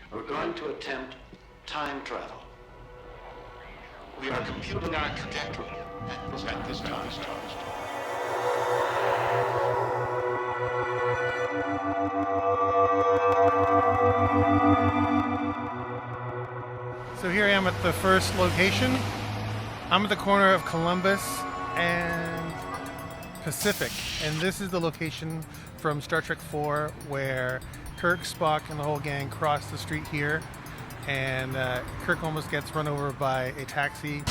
We're going to attempt time travel. We are computing our trajectory at this time. So here I am at the first location. I'm at the corner of Columbus and Pacific, and this is the location from Star Trek IV where Kirk, Spock, and the whole gang cross the street here, and Kirk almost gets run over by a taxi. You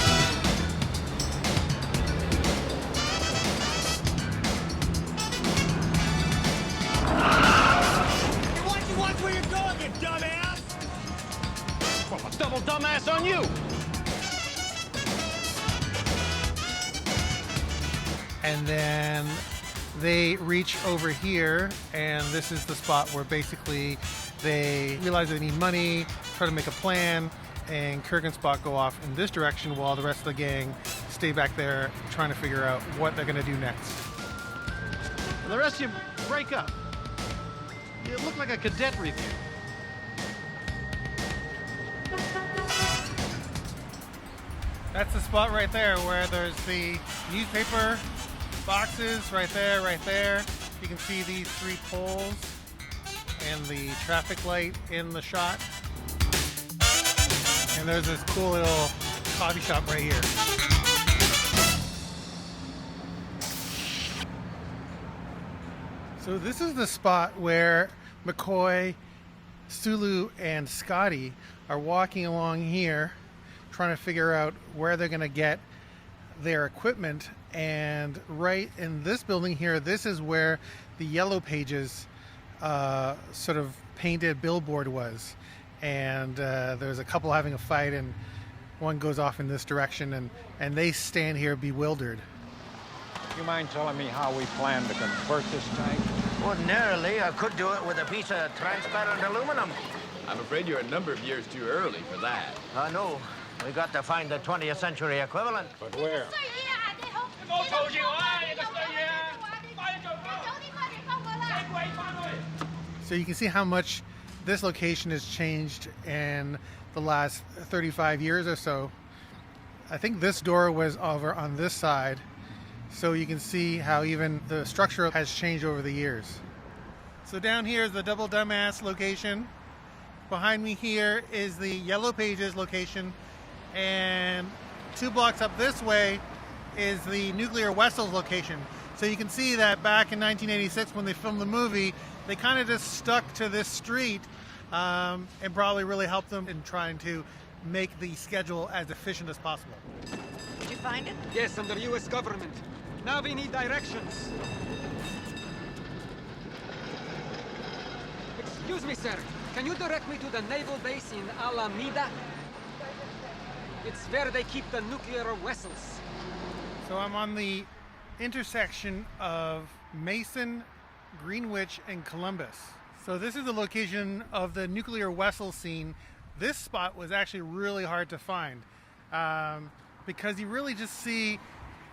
watch where you're going, you dumbass! Well, a double dumbass on you! And then they reach over here, and this is the spot where basically they realize they need money, try to make a plan, and Kirk and Spock go off in this direction while the rest of the gang stay back there trying to figure out what they're going to do next. And the rest of you break up. You look like a cadet review. That's the spot right there where there's the newspaper boxes right there. You can see these three poles and the traffic light in the shot. And there's this cool little coffee shop right here. So this is the spot where McCoy, Sulu, and Scotty are walking along here trying to figure out where they're going to get their equipment. And right in this building here, this is where the Yellow Pages sort of painted billboard was. And there's a couple having a fight, and one goes off in this direction, and they stand here bewildered. You mind telling me how we plan to convert this tank? Ordinarily, I could do it with a piece of transparent aluminum. I'm afraid you're a number of years too early for that. I know. We got to find the 20th century equivalent. But where? So you can see how much this location has changed in the last 35 years or so. I think this door was over on this side, so you can see how even the structure has changed over the years. So down here is the Double Dumbass location. Behind me here is the Yellow Pages location, and 2 blocks up this way is the Nuclear Wessels location. So you can see that back in 1986 when they filmed the movie, they kind of just stuck to this street, and probably really helped them in trying to make the schedule as efficient as possible. Did you find it? Yes, under U.S. government. Now we need directions. Excuse me, sir. Can you direct me to the naval base in Alameda? It's where they keep the nuclear vessels. So I'm on the intersection of Mason, Greenwich, and Columbus. So this is the location of the nuclear vessel scene. This spot was actually really hard to find because you really just see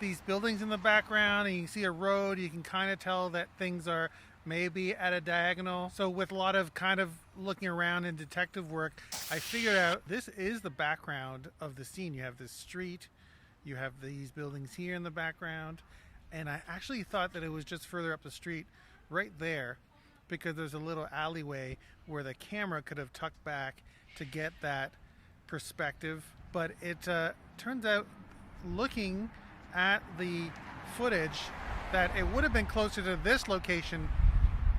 these buildings in the background, and you can see a road. You can kind of tell that things are maybe at a diagonal. So with a lot of kind of looking around in detective work, I figured out this is the background of the scene. You have this street, you have these buildings here in the background, and I actually thought that it was just further up the street right there because there's a little alleyway where the camera could have tucked back to get that perspective. But it turns out, looking at the footage, that it would have been closer to this location,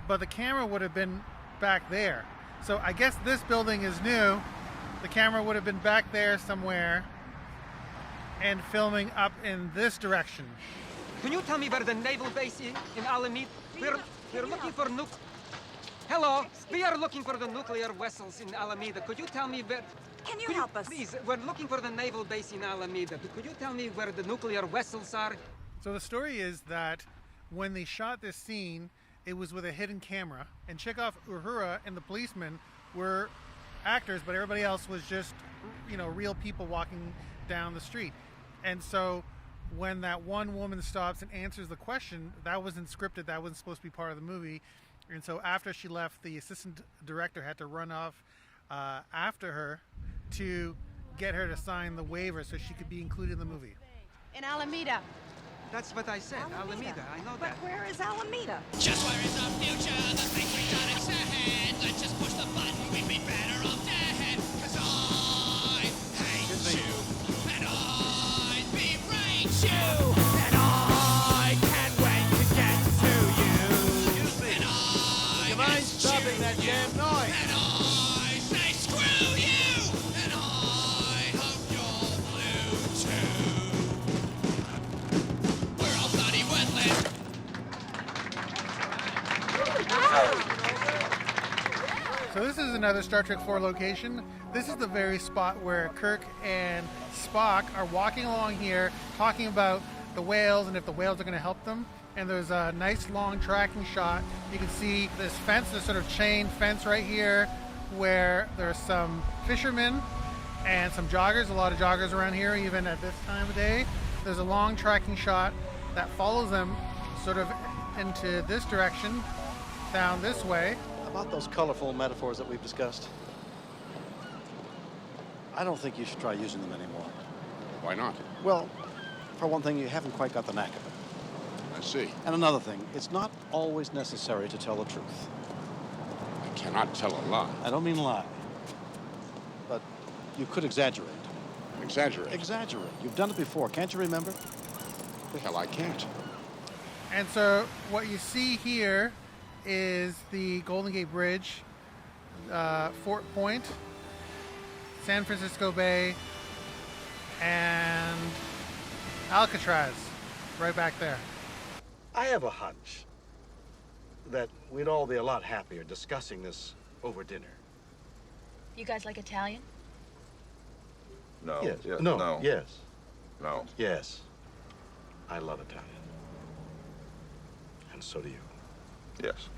but the camera would have been back there. So I guess this building is new. The camera would have been back there somewhere and filming up in this direction. Can you tell me where the naval base is in Alameda? We're looking for Hello, we are looking for the nuclear vessels in Alameda. Could you tell me where... Can you help us? Please, we're looking for the naval base in Alameda. Could you tell me where the nuclear vessels are? So the story is that when they shot this scene, it was with a hidden camera, and Chekov, Uhura, and the policeman were actors, but everybody else was just, real people walking down the street. And so when that one woman stops and answers the question, that wasn't scripted, that wasn't supposed to be part of the movie. And so after she left, the assistant director had to run off after her to get her to sign the waiver so she could be included in the movie. In Alameda. That's what I said, Alameda. I know But that. where is Alameda? Just where is the future? The things we can't accept. Let's just push the button. We'd be better off dead. 'Cause I hate you. And I berate you. And I can't wait to get to you. Excuse me. And I Do you mind stopping that damn noise? And I say screw you. And I hope you're blue too. We're all bloody worthless. So this is another Star Trek 4 location. This is the very spot where Kirk and Spock are walking along here talking about the whales and if the whales are going to help them. And there's a nice long tracking shot. You can see this fence, this sort of chain fence right here where there's some fishermen and some joggers, a lot of joggers around here even at this time of day. There's a long tracking shot that follows them sort of into this direction, down this way. About those colorful metaphors that we've discussed, I don't think you should try using them anymore. Why not? Well, for one thing, you haven't quite got the knack of it. I see. And another thing, it's not always necessary to tell the truth. I cannot tell a lie. I don't mean lie, but you could exaggerate. Exaggerate. Exaggerate. You've done it before, can't you remember? The hell I can't. And so what you see here is the Golden Gate Bridge, Fort Point, San Francisco Bay, and Alcatraz, right back there. I have a hunch that we'd all be a lot happier discussing this over dinner. You guys like Italian? No. Yes. Yeah, No. Yes. No. Yes. I love Italian. And so do you. Yes.